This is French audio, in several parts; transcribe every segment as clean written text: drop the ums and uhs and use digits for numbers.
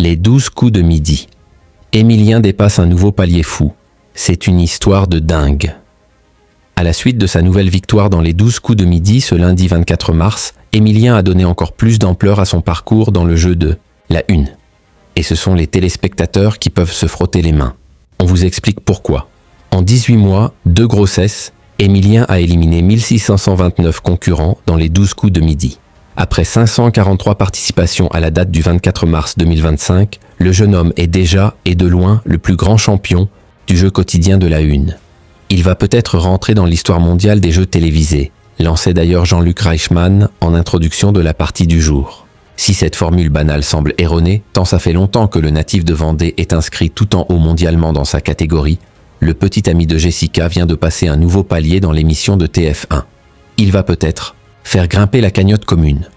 Les 12 coups de midi. Emilien dépasse un nouveau palier fou. C'est une histoire de dingue. À la suite de sa nouvelle victoire dans les 12 coups de midi ce lundi 24 mars, Emilien a donné encore plus d'ampleur à son parcours dans le jeu de la une. Et ce sont les téléspectateurs qui peuvent se frotter les mains. On vous explique pourquoi. En 18 mois, 2 grossesses, Emilien a éliminé 1629 concurrents dans les 12 coups de midi. Après 543 participations à la date du 24 mars 2025, le jeune homme est déjà, et de loin, le plus grand champion du jeu quotidien de la une. Il va peut-être rentrer dans l'histoire mondiale des jeux télévisés, lançait d'ailleurs Jean-Luc Reichmann en introduction de la partie du jour. Si cette formule banale semble erronée, tant ça fait longtemps que le natif de Vendée est inscrit tout en haut mondialement dans sa catégorie, le petit ami de Jessica vient de passer un nouveau palier dans l'émission de TF1. Il va peut-être faire grimper la cagnotte commune.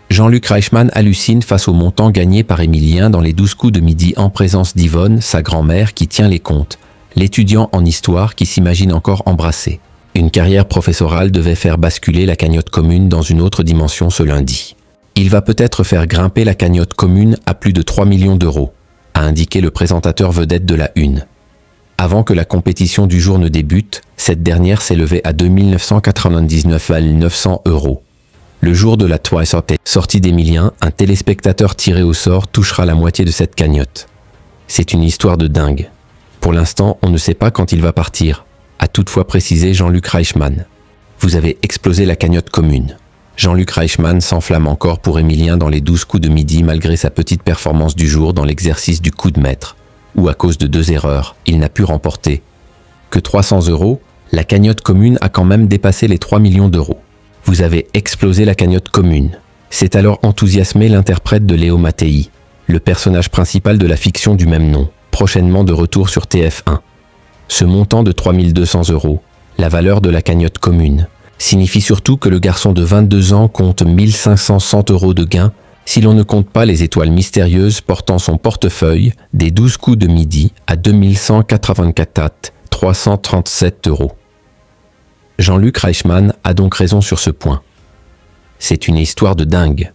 Jean-Luc Reichmann hallucine face au montant gagné par Emilien dans les 12 coups de midi en présence d'Yvonne, sa grand-mère qui tient les comptes, l'étudiant en histoire qui s'imagine encore embrassé. Une carrière professorale devait faire basculer la cagnotte commune dans une autre dimension ce lundi. Il va peut-être faire grimper la cagnotte commune à plus de 3 millions d'euros, a indiqué le présentateur vedette de la une. Avant que la compétition du jour ne débute, cette dernière s'élevait à 2 999,900 €. Le jour de la sortie d'Emilien, un téléspectateur tiré au sort touchera la moitié de cette cagnotte. C'est une histoire de dingue. Pour l'instant, on ne sait pas quand il va partir, a toutefois précisé Jean-Luc Reichmann. Vous avez explosé la cagnotte commune. Jean-Luc Reichmann s'enflamme encore pour Emilien dans les 12 coups de midi malgré sa petite performance du jour dans l'exercice du coup de maître, où à cause de 2 erreurs, il n'a pu remporter que 300 €, la cagnotte commune a quand même dépassé les 3 millions d'euros. Vous avez explosé la cagnotte commune. C'est alors enthousiasmé l'interprète de Léo Mattei, le personnage principal de la fiction du même nom, prochainement de retour sur TF1. Ce montant de 3 200 €, la valeur de la cagnotte commune, signifie surtout que le garçon de 22 ans compte 1500 € de gains si l'on ne compte pas les étoiles mystérieuses portant son portefeuille des 12 coups de midi à 337 €. Jean-Luc Reichmann a donc raison sur ce point. C'est une histoire de dingue.